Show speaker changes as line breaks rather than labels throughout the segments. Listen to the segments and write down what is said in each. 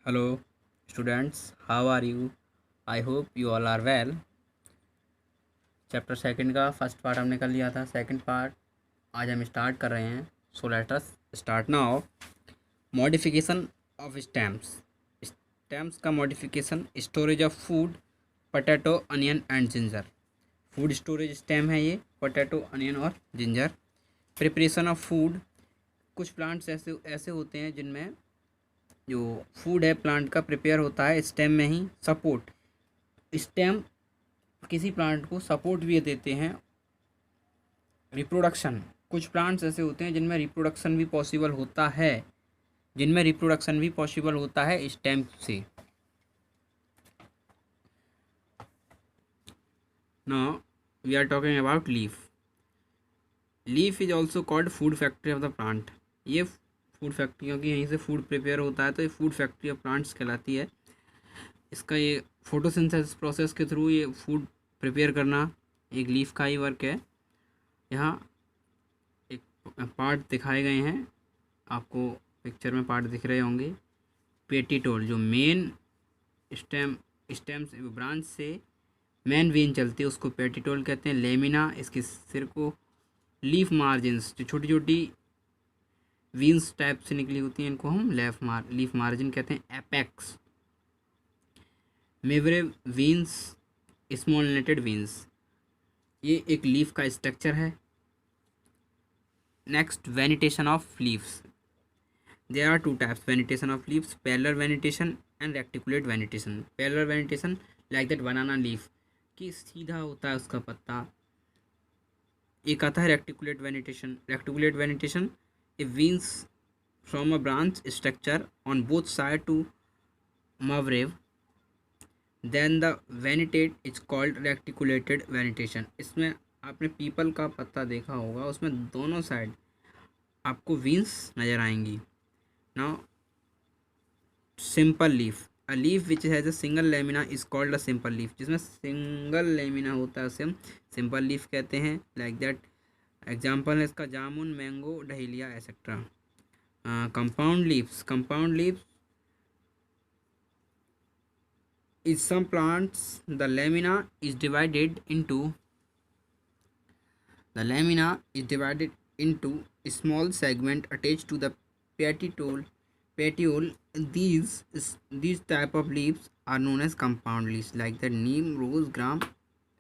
Hello, students. How are you? I hope you all are well. Chapter second का first part हमने कर लिया था. सेकंड पार्ट आज हम स्टार्ट कर रहे हैं. So let us start now. Modification of stamps. Stamps का modification. Storage of food, potato, onion and ginger. Food storage stamp है ये, पोटैटो, अनियन और जिंजर. Preparation of food. कुछ प्लांट्स ऐसे होते हैं जिनमें जो फूड है प्लांट का प्रिपेयर होता है स्टेम में ही. सपोर्ट. स्टेम किसी प्लांट को सपोर्ट भी देते हैं. रिप्रोडक्शन. कुछ प्लांट्स ऐसे होते हैं जिनमें रिप्रोडक्शन भी पॉसिबल होता है स्टेम से. Now we are talking about leaf. Leaf is also called food factory of the plant. ये फूड फैक्ट्री, क्योंकि यहीं से फूड प्रिपेयर होता है तो ये फूड फैक्ट्री ऑफ प्लांट्स कहलाती है. इसका ये फोटोसिंथेसिस प्रोसेस के थ्रू ये फूड प्रिपेयर करना एक लीफ का ही वर्क है. यहाँ एक पार्ट दिखाए गए हैं, आपको पिक्चर में पार्ट दिख रहे होंगे. पेटिटोल, जो मेन स्टेम ब्रांच से मेन वेन चलती है उसको पेटिटोल कहते हैं. लेमिना, इसके सिर को. लीफ मार्जिन्स, जो छोटी छोटी वीन्स टाइप से निकली होती हैं इनको हम लीफ मार्जिन कहते हैं. एपेक्स. मेवरे वीन्स, स्मॉल नेटेड वीन्स. ये एक लीफ का स्ट्रक्चर है. Next, venation of leaves. There are two types venation of leaves, parallel venation and reticulate venation. Parallel venation like that banana leaf, कि सीधा होता है उसका पत्ता. एक आता है reticulate venation. A veins from a branch structure on both side to मवरेव. Then the venate is called reticulated venation. इसमें आपने पीपल का पत्ता देखा होगा, उसमें दोनों साइड आपको वीन्स नज़र आएंगी. Now simple leaf. A leaf which has a single lamina is called a simple leaf. जिसमें सिंगल लेमिना होता है उसे हम सिंपल लीफ कहते हैं. लाइक दैट एग्जाम्पल है इसका जामुन, mango, dahlia etcetera. Compound leaves is some plants the lamina is divided into small segment attached to the petiole. These type of leaves are known as compound leaves like the neem, rose, gram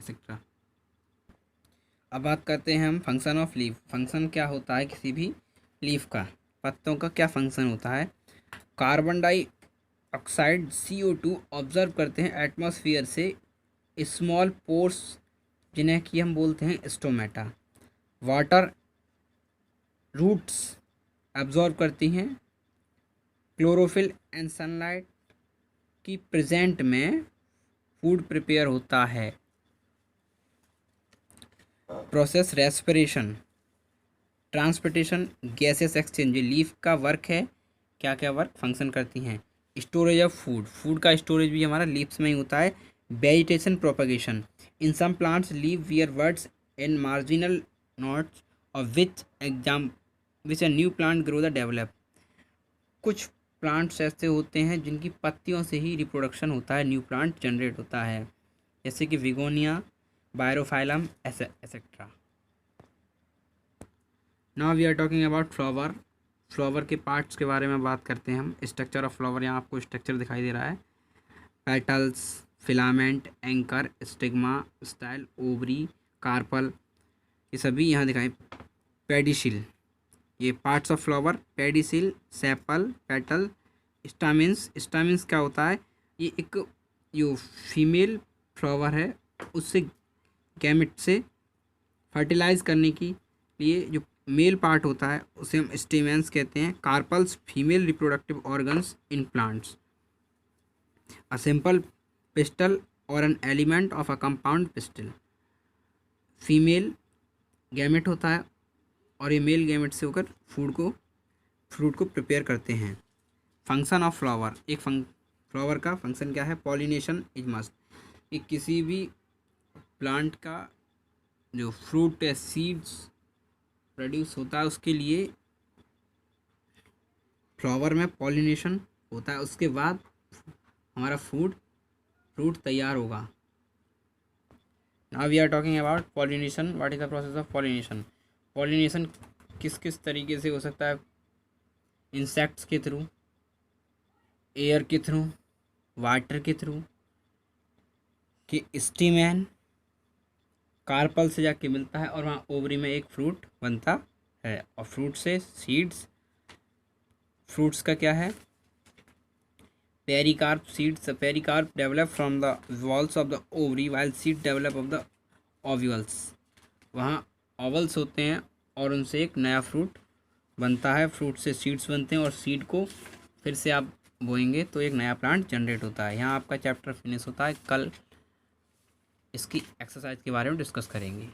etc. अब बात करते हैं हम function of leaf. Function क्या होता है किसी भी लीफ का, पत्तों का क्या फंक्शन होता है. कार्बन डाइऑक्साइड CO2 ऑब्जर्व करते हैं एटमॉस्फेयर से स्मॉल पोर्स, जिन्हें कि हम बोलते हैं स्टोमेटा. वाटर रूट्स एब्जॉर्व करती हैं क्लोरोफिल एंड सनलाइट की प्रेजेंट में फूड प्रिपेयर होता है. Process respiration, transportation, gases exchange. Leaf का वर्क है, क्या क्या वर्क फंक्शन करती हैं. स्टोरेज ऑफ फूड का स्टोरेज भी हमारा लीव्स में ही होता है. Vegetation propagation. In some plants leave wear words in marginal notes of which a new plant grow the develop. कुछ प्लांट्स ऐसे होते हैं जिनकी पत्तियों से ही रिप्रोडक्शन होता है, न्यू प्लांट जनरेट होता है, जैसे कि begonia, bryophyllum etcetera. Now we are talking about flower के पार्ट्स के बारे में बात करते हैं हम. स्ट्रक्चर ऑफ फ्लावर, यहाँ आपको स्ट्रक्चर दिखाई दे रहा है. Petals, filament, anchor, stigma, style, ovary, carpel, ये सभी यहाँ दिखाएं. पेडिसिल, ये parts of flower. Pedicel, sepal, petal, stamens क्या होता है, ये एक जो फीमेल फ्लावर है उससे गैमेट से फर्टिलाइज करने के लिए जो मेल पार्ट होता है उसे हम स्टेमेंस कहते हैं. Carpels, female reproductive organs in plants. A simple pistil or an element of a compound pistil. Female gamete होता है और ये मेल गैमेट से होकर फ्रूट को प्रिपेयर करते हैं. Function of flower. एक फ्लावर का फंक्शन क्या है. Pollination is must. कि किसी भी प्लांट का जो फ्रूट या सीड्स प्रोड्यूस होता है उसके लिए फ्लावर में पॉलिनेशन होता है. उसके बाद हमारा फ्रूट तैयार होगा। Now we are talking about pollination. What is the process of pollination? Pollination किस किस तरीके से हो सकता है? इंसेक्ट्स के थ्रू, एयर के थ्रू, वाटर के थ्रू, कि स्टीमैन कार्पल से जाके मिलता है और वहाँ ओवरी में एक फ्रूट बनता है, और फ्रूट से सीड्स, फ्रूट्स का क्या है? Pericarp seeds, pericarp develop from the walls of the ovary while seed develop of the ovules. वहाँ ओवल्स होते हैं और उनसे एक नया फ्रूट बनता है, फ्रूट से सीड्स बनते हैं और सीड को फिर से आप बोएंगे तो एक नया प्लांट जनरेट होता है। यहाँ आपका चैप्टर फिनिश होता है। कल इसकी एक्सरसाइज के बारे में डिस्कस करेंगे।